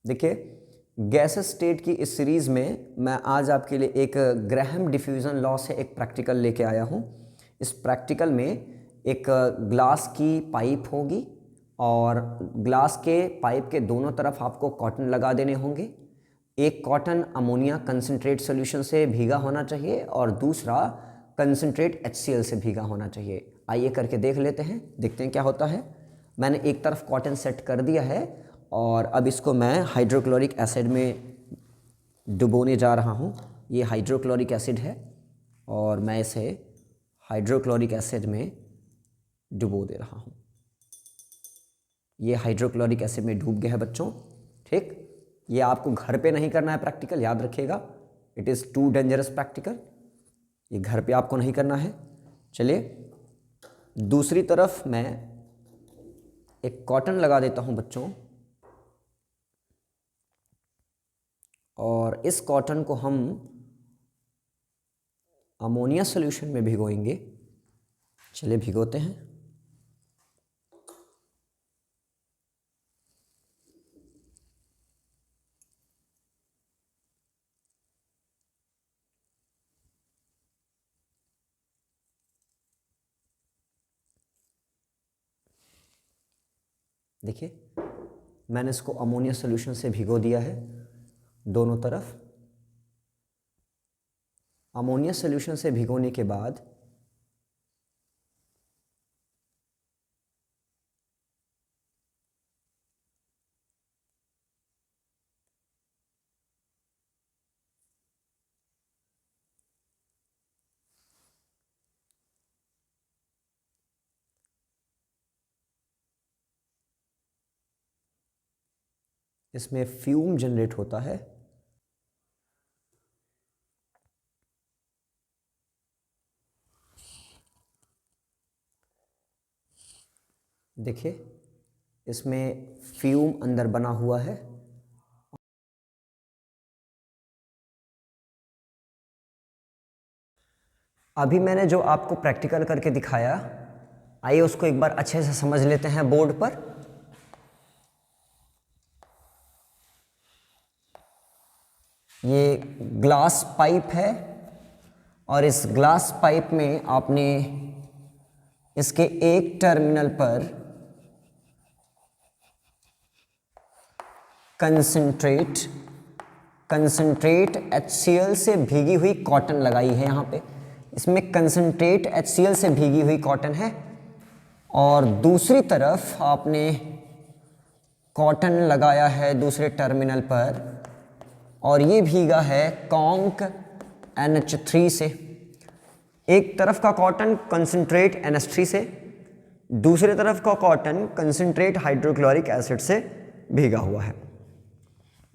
देखिए, gas state की इस सीरीज़ में मैं आज आपके लिए एक ग्राहम डिफ्यूज़न लॉ से एक प्रैक्टिकल लेके आया हूँ। इस प्रैक्टिकल में एक ग्लास की पाइप होगी और ग्लास के पाइप के दोनों तरफ आपको कॉटन लगा देने होंगे। एक कॉटन अमोनिया कंसनट्रेट सॉल्यूशन से भीगा होना चाहिए और दूसरा कंसनट्रेट HCl से भीगा होना चाहिए। आइए करके देख लेते हैं, देखते हैं क्या होता है। मैंने एक तरफ कॉटन सेट कर दिया है और अब इसको मैं हाइड्रोक्लोरिक एसिड में डुबोने जा रहा हूँ। ये हाइड्रोक्लोरिक एसिड है और मैं इसे हाइड्रोक्लोरिक एसिड में डुबो दे रहा हूँ। ये हाइड्रोक्लोरिक एसिड में डूब गया है बच्चों, ठीक। ये आपको घर पे नहीं करना है प्रैक्टिकल, याद रखिएगा, it is too dangerous practical. ये घर पे आपको नहीं करना है। चलिए, दूसरी तरफ मैं एक कॉटन लगा देता हूँ बच्चों और इस कॉटन को हम अमोनिया सॉल्यूशन में भिगोएंगे। चलिए भिगोते हैं। देखिए, मैंने इसको अमोनिया सॉल्यूशन से भिगो दिया है दोनों तरफ। अमोनिया सॉल्यूशन से भिगोने के बाद इसमें फ्यूम जनरेट होता है। देखिए, इसमें फ्यूम अंदर बना हुआ है। अभी मैंने जो आपको प्रैक्टिकल करके दिखाया, आइए उसको एक बार अच्छे से समझ लेते हैं बोर्ड पर। ये ग्लास पाइप है और इस ग्लास पाइप में आपने इसके एक टर्मिनल पर कंसंट्रेट HCl से भीगी हुई कॉटन लगाई है। यहाँ पे इसमें कंसंट्रेट HCl से भीगी हुई कॉटन है और दूसरी तरफ आपने कॉटन लगाया है दूसरे टर्मिनल पर और ये भीगा है कॉन्क NH3 से। एक तरफ का कॉटन कंसंट्रेट NH3 से, दूसरी तरफ का कॉटन कंसंट्रेट हाइड्रोक्लोरिक एसिड से भीगा हुआ है।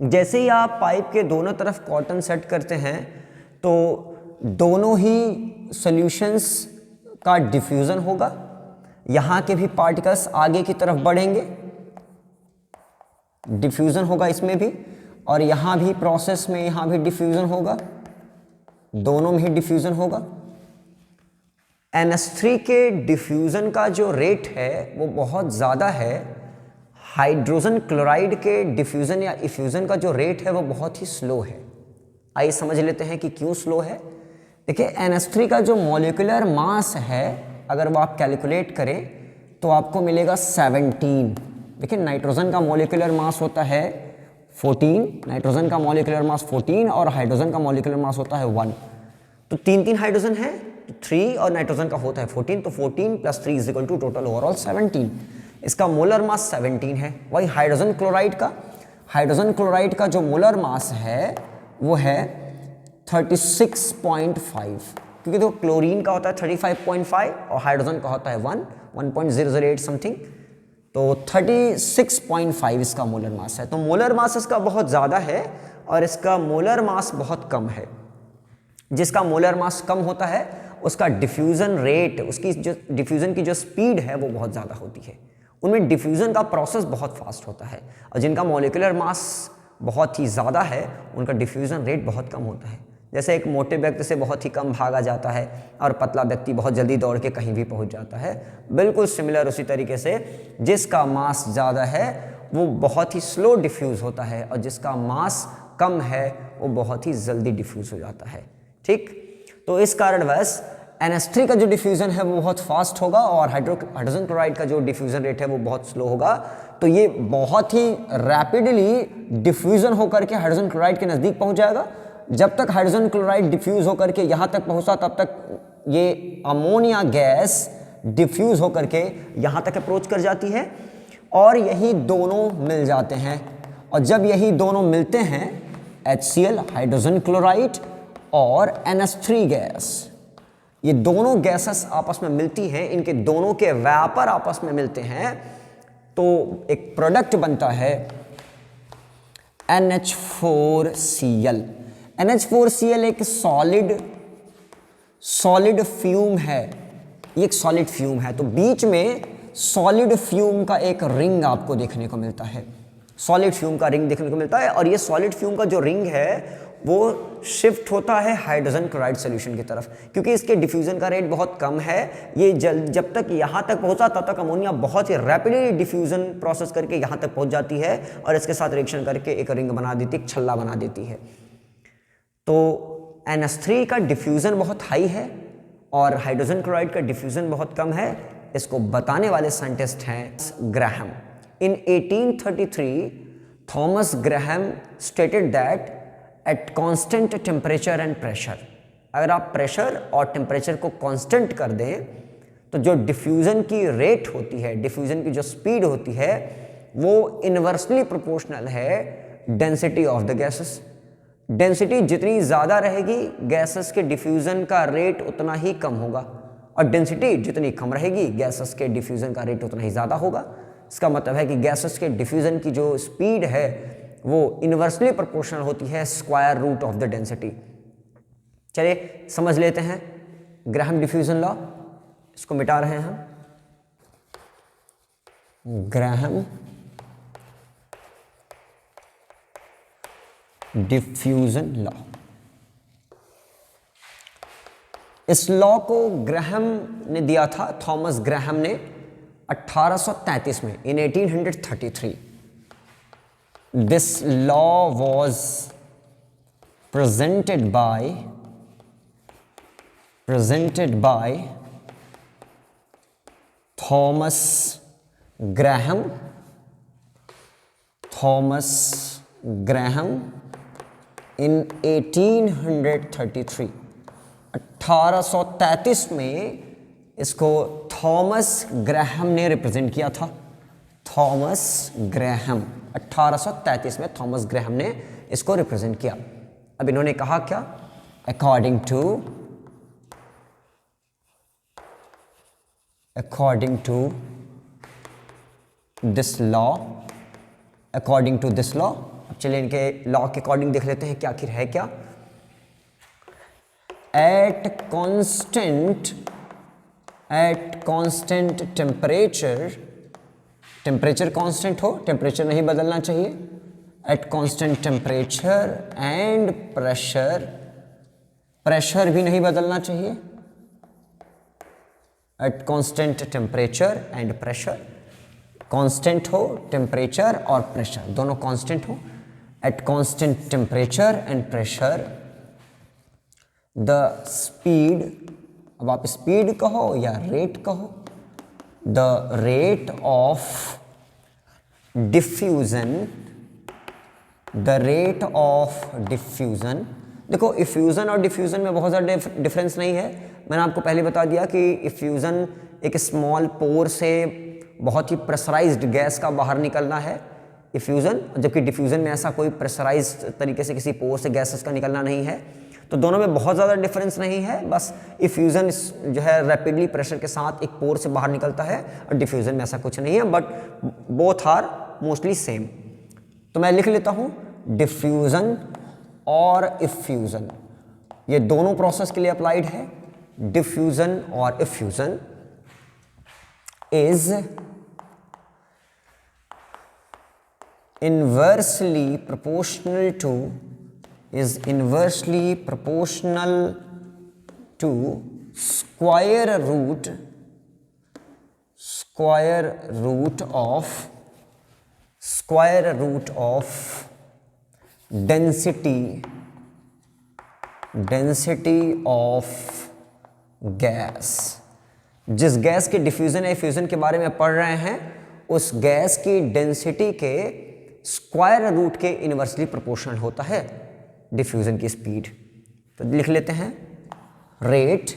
जैसे ही आप पाइप के दोनों तरफ कॉटन सेट करते हैं तो दोनों ही सॉल्यूशंस का डिफ्यूज़न होगा। यहाँ के भी पार्टिकल्स आगे की तरफ बढ़ेंगे, डिफ्यूज़न होगा इसमें भी, और यहाँ भी प्रोसेस में यहाँ भी डिफ्यूज़न होगा, दोनों में ही डिफ्यूज़न होगा। NH3 के डिफ्यूज़न का जो रेट है वो बहुत ज़्यादा है। हाइड्रोजन क्लोराइड के डिफ्यूज़न या इफ्यूज़न का जो रेट है वो बहुत ही स्लो है। आइए समझ लेते हैं कि क्यों स्लो है। देखिए, NH3 का जो मॉलिक्यूलर मास है अगर वो आप कैलकुलेट करें तो आपको मिलेगा 17। देखिए, नाइट्रोजन का मॉलिक्यूलर मास होता है 14, नाइट्रोजन का मॉलिक्यूलर मास 14 और हाइड्रोजन का मॉलिक्यूलर मास होता है 1। तो तीन हाइड्रोजन है तो 3 और नाइट्रोजन का होता है 14, तो 14 + 3 = टोटल ओवरऑल 17। इसका मोलर मास 17 है। वही हाइड्रोजन क्लोराइड का जो मोलर मास है वो है 36.5, क्योंकि देखो क्लोरीन का होता है 35.5 और हाइड्रोजन का होता है 1.008 समथिंग, तो 36.5 इसका मोलर मास है। तो मोलर मास इसका बहुत ज़्यादा है और इसका मोलर मास बहुत कम है। जिसका मोलर मास कम होता है उसका डिफ्यूज़न रेट, उसकी जो डिफ्यूज़न की जो स्पीड है वो बहुत ज़्यादा होती है। उनमें डिफ्यूज़न का प्रोसेस बहुत फास्ट होता है और जिनका मॉलिक्यूलर मास बहुत ही ज़्यादा है उनका डिफ्यूज़न रेट बहुत कम होता है। जैसे एक मोटे व्यक्ति से बहुत ही कम भागा जाता है और पतला व्यक्ति बहुत जल्दी दौड़ के कहीं भी पहुंच जाता है, बिल्कुल सिमिलर उसी तरीके से जिसका मास ज़्यादा है वो बहुत ही स्लो डिफ्यूज़ होता है, और जिसका मास कम है वो बहुत ही जल्दी डिफ्यूज़ हो जाता है। ठीक, तो इस कारणवश NH3 का जो डिफ्यूज़न है वो बहुत फास्ट होगा और हाइड्रोजन क्लोराइड का जो डिफ्यूज़न रेट है वो बहुत स्लो होगा। तो ये बहुत ही रैपिडली डिफ्यूज़न होकर के हाइड्रोजन क्लोराइड के नज़दीक पहुंच जाएगा। जब तक हाइड्रोजन क्लोराइड डिफ्यूज़ होकर के यहाँ तक पहुँचा, तब तक ये अमोनिया गैस डिफ्यूज़ होकर के यहाँ तक अप्रोच कर जाती है, और यही दोनों मिल जाते हैं। और जब यही दोनों मिलते हैं, HCl हाइड्रोजन क्लोराइड और NH3 गैस, ये दोनों गैसेस आपस में मिलती हैं, इनके दोनों के वेपर आपस में मिलते हैं, तो एक प्रोडक्ट बनता है NH4Cl। NH4Cl एक सॉलिड फ्यूम है, ये एक सॉलिड फ्यूम है। तो बीच में सॉलिड फ्यूम का एक रिंग आपको देखने को मिलता है, सॉलिड फ्यूम का रिंग देखने को मिलता है, और ये सॉलिड फ्यूम का जो रिंग है वो शिफ्ट होता है हाइड्रोजन क्लोराइड सॉल्यूशन की तरफ, क्योंकि इसके डिफ्यूज़न का रेट बहुत कम है। ये जब तक यहाँ तक पहुँचा तब तक अमोनिया बहुत ही रैपिडली डिफ्यूज़न प्रोसेस करके यहाँ तक पहुँच जाती है, और इसके साथ रिएक्शन करके एक रिंग बना देती है, एक छल्ला बना देती है। तो NH3 का डिफ्यूज़न बहुत हाई है और हाइड्रोजन क्लोराइड का डिफ्यूज़न बहुत कम है। इसको बताने वाले साइंटिस्ट हैं Graham. In 1833 Thomas Graham stated that at constant temperature and pressure, अगर आप प्रेशर और टेम्परेचर को कांस्टेंट कर दें तो जो डिफ्यूज़न की रेट होती है, डिफ्यूज़न की जो स्पीड होती है, वो इन्वर्सली प्रोपोर्शनल है density of the gases. Density जितनी ज़्यादा रहेगी, गैसेस के डिफ्यूज़न का रेट उतना ही कम होगा, और डेंसिटी जितनी कम रहेगी, गैसेस के डिफ्यूज़न का रेट उतना ही ज़्यादा होगा। इसका मतलब है कि गैसेस के डिफ्यूज़न की जो स्पीड है वो इन्वर्सली प्रोपोर्शनल होती है square root of the density. चलिए समझ लेते हैं ग्राहम डिफ्यूज़न लॉ, इसको मिटा रहे हैं हम। ग्राहम डिफ्यूज़न लॉ, इस लॉ को ग्राहम ने दिया था, थॉमस ग्राहम ने 1833 में, इन 1833। This law was presented by Thomas Graham in 1833। 1833 में इसको थॉमस ग्राहम ने रिप्रेजेंट किया था। थॉमस ग्राहम 1833 में थॉमस ग्राहम ने इसको रिप्रेजेंट किया। अब इन्होंने कहा क्या, अकॉर्डिंग टू दिस लॉ, अब चलिए इनके लॉ के अकॉर्डिंग देख लेते हैं कि आखिर है क्या। एट कांस्टेंट टेम्परेचर कांस्टेंट हो, टेम्परेचर नहीं बदलना चाहिए। Eight constant temperature and pressure भी नहीं बदलना चाहिए। Eight constant temperature and pressure, constant हो टेम्परेचर और प्रेशर दोनों कांस्टेंट हो। Eight constant temperature and pressure the speed, अब आप स्पीड कहो या रेट कहो, द रेट ऑफ डिफ्यूज़न, देखो इफ्यूज़न और डिफ्यूज़न में बहुत ज़्यादा डिफरेंस नहीं है। मैंने आपको पहले बता दिया कि इफ्यूज़न एक स्मॉल पोर से बहुत ही प्रेशराइज्ड गैस का बाहर निकलना है इफ्यूज़न, जबकि डिफ्यूज़न में ऐसा कोई प्रेशराइज्ड तरीके से किसी पोर से गैसेस का निकलना नहीं है। तो दोनों में बहुत ज़्यादा डिफरेंस नहीं है, बस इफ्यूज़न जो है रैपिडली प्रेशर के साथ एक पोर से बाहर निकलता है, और डिफ्यूज़न में ऐसा कुछ नहीं है, but both are mostly same. तो मैं लिख लेता हूँ डिफ्यूज़न और इफ्यूज़न, ये दोनों प्रोसेस के लिए अप्लाइड है। डिफ्यूज़न और effusion is inversely proportional to square root of square root of density of gas. जिस गैस के डिफ्यूजन या फ्यूजन के बारे में पढ़ रहे हैं उस गैस की डेंसिटी के स्क्वायर रूट के इनवर्सली प्रोपोर्शनल होता है डिफ्यूजन की स्पीड। तो लिख लेते हैं, rate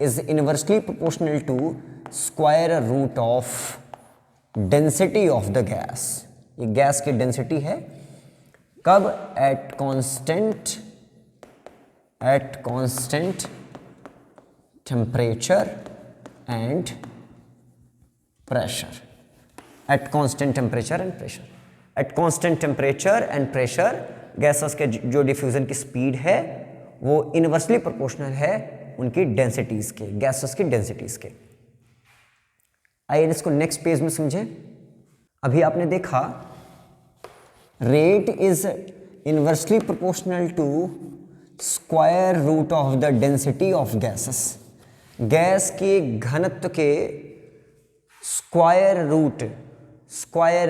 is inversely proportional to square root of density of the gas. ये गैस की डेंसिटी है कब? At constant temperature and pressure. At constant temperature and pressure. At constant temperature and pressure gases के जो डिफ्यूजन की speed है वो inversely proportional है उनकी डेंसिटीज के, गैसेस की डेंसिटीज के। आइए इसको नेक्स्ट पेज में समझें। अभी आपने देखा rate is inversely proportional to square root of the density of gases. Gas के घनत्व के स्क्वायर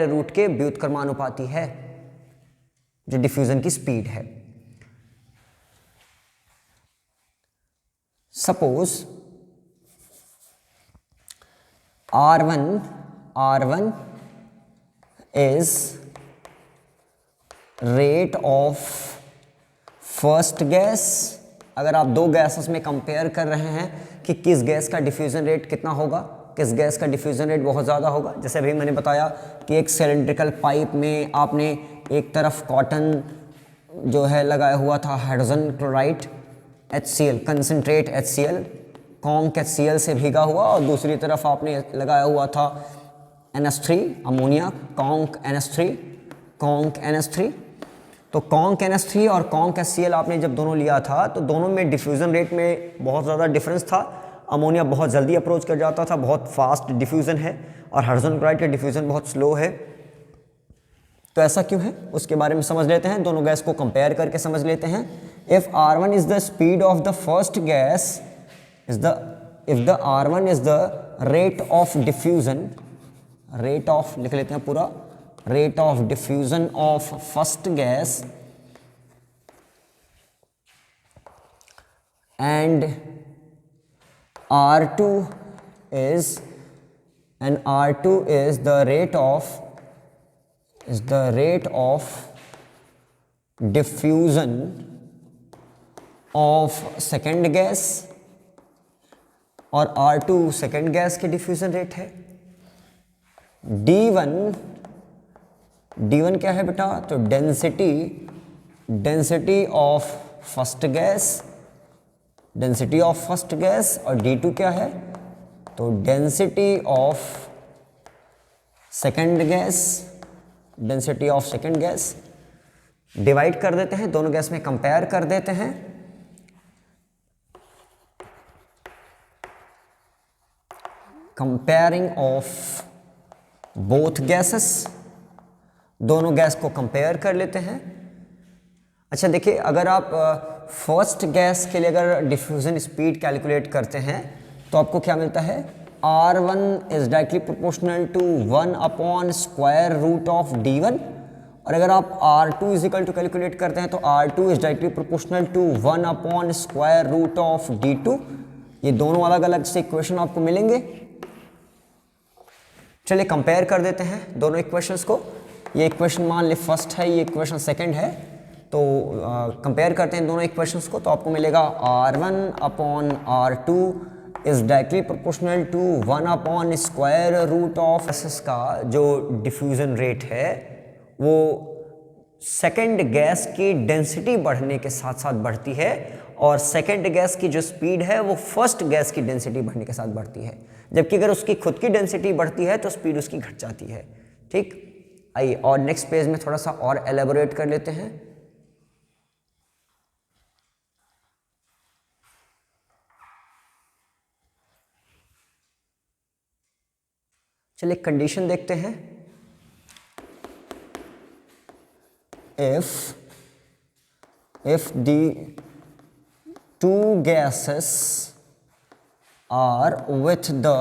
रूट के व्युत्क्रमानुपाती है जो डिफ्यूजन की स्पीड है। Suppose R1 is rate of first gas। अगर आप दो गैसेस में कंपेयर कर रहे हैं कि किस गैस का डिफ्यूजन रेट कितना होगा, किस गैस का डिफ्यूजन रेट बहुत ज़्यादा होगा। जैसे अभी मैंने बताया कि एक सिलेंड्रिकल पाइप में आपने एक तरफ कॉटन जो है लगाया हुआ था hydrogen chloride HCl, concentrate HCl, conc HCl से भीगा हुआ, और दूसरी तरफ आपने लगाया हुआ था NH3 अमोनिया, कॉन्क NH3। तो कॉन्क NH3 और कॉन्क HCl आपने जब दोनों लिया था तो दोनों में डिफ्यूज़न रेट में बहुत ज़्यादा डिफरेंस था। अमोनिया बहुत जल्दी अप्रोच कर जाता था, बहुत फास्ट डिफ्यूज़न है, और हाइड्रोजन क्लोराइड का डिफ्यूज़न बहुत स्लो है। तो ऐसा क्यों है उसके बारे में समझ लेते हैं, दोनों गैस को कंपेयर करके समझ लेते हैं। If R1 is the speed of the first gas if the R1 is the rate of diffusion, rate of लिख लेते हैं पूरा, rate of diffusion of first gas and R2 is the rate of diffusion of second gas, और R2 second gas की diffusion rate है। D1 क्या है बेटा? तो डेंसिटी ऑफ फर्स्ट गैस, और D2 क्या है? तो density of second gas. Divide कर देते हैं, दोनों गैस में कंपेयर कर देते हैं। कंपेयरिंग ऑफ बोथ गैसेस, दोनों गैस को कंपेयर कर लेते हैं। अच्छा देखिए, अगर आप फर्स्ट गैस के लिए अगर डिफ्यूजन स्पीड कैलकुलेट करते हैं तो आपको क्या मिलता है? R1 is directly proportional to 1 upon square root of D1, और अगर आप R2 is equal to calculate करते हैं तो R2 is directly proportional to 1 upon square root of D2। ये दोनों अलग अलग से इक्वेशन आपको मिलेंगे। चलिए कंपेयर कर देते हैं दोनों इक्वेशंस को। ये इक्वेशन मान ले फर्स्ट है, ये इक्वेशन सेकंड है, तो कंपेयर करते हैं दोनों इक्वेशंस को, तो आपको मिलेगा R1 upon R2 is directly proportional to 1 upon square root of gases का जो डिफ्यूजन रेट है वो सेकंड गैस की डेंसिटी बढ़ने के साथ साथ बढ़ती है, और सेकंड गैस की जो स्पीड है वो फर्स्ट गैस की डेंसिटी बढ़ने के साथ बढ़ती है। जबकि अगर उसकी खुद की डेंसिटी बढ़ती है तो स्पीड उसकी घट जाती है। ठीक, आइए और नेक्स्ट पेज में थोड़ा सा और एलेबोरेट कर लेते हैं। चलिए कंडीशन देखते हैं। if the two gases are with the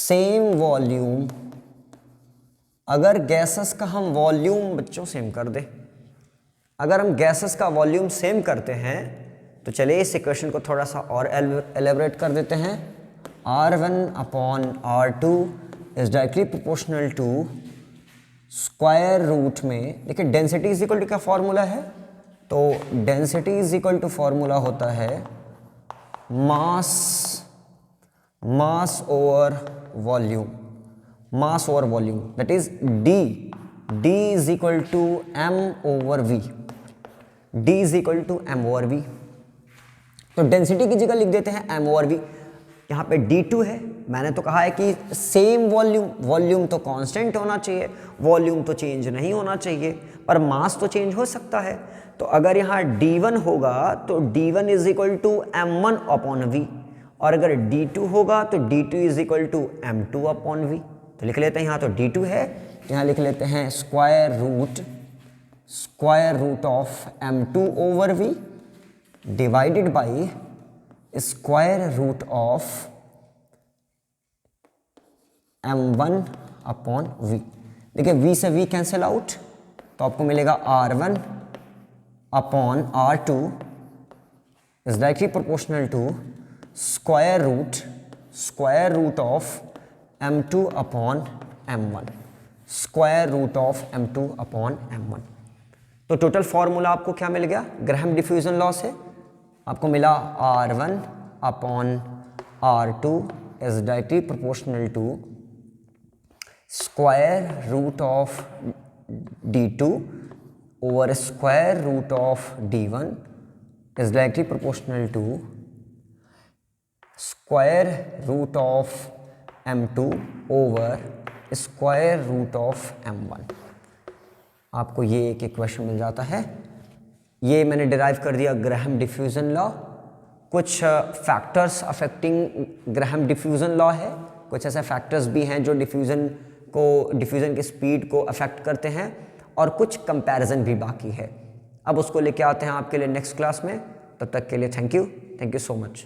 same volume, अगर गैसेस का हम वॉल्यूम बच्चों सेम कर दे, अगर हम गैसेस का वॉल्यूम सेम करते हैं तो चलिए इस इक्वेशन को थोड़ा सा और एलेबरेट कर देते हैं। R1/R2 is directly proportional to square root में, देखिए डेंसिटी इज इक्वल टू क्या फॉर्मूला है, तो density is equal to formula होता है mass over volume, mass over volume, that is d is equal to m over v, d is equal to m over v। तो density की जगह लिख देते हैं m ओवर v। यहाँ पे d2 है, मैंने तो कहा है कि सेम वॉल्यूम, वॉल्यूम तो कांस्टेंट होना चाहिए, वॉल्यूम तो चेंज नहीं होना चाहिए, पर मास तो चेंज हो सकता है। तो अगर यहाँ d1 होगा तो d1 is equal to m1 upon v, और अगर d2 होगा तो d2 is equal to m2 upon v। तो लिख लेते हैं, यहाँ तो d2 है, यहाँ लिख लेते हैं square root of m2 over v divided by square root of m1 upon v। देखिए v से v कैंसिल आउट, तो आपको मिलेगा R1 upon R2 is directly proportional to square root of m2 upon m1, square root of m2 upon m1। तो total formula आपको क्या मिल गया, Graham diffusion law से आपको मिला R1 upon R2 is directly proportional to square root of d2 over square root of d1 is directly proportional to square root of m2 over square root of m1। आपको ये एक equation मिल जाता है। ये मैंने डिराइव कर दिया Graham diffusion law. कुछ factors affecting Graham diffusion law है, कुछ ऐसे फैक्टर्स भी हैं जो डिफ्यूजन की स्पीड को अफेक्ट करते हैं, और कुछ कंपैरिजन भी बाकी है। अब उसको लेके आते हैं आपके लिए नेक्स्ट क्लास में। तब तक के लिए थैंक यू सो मच।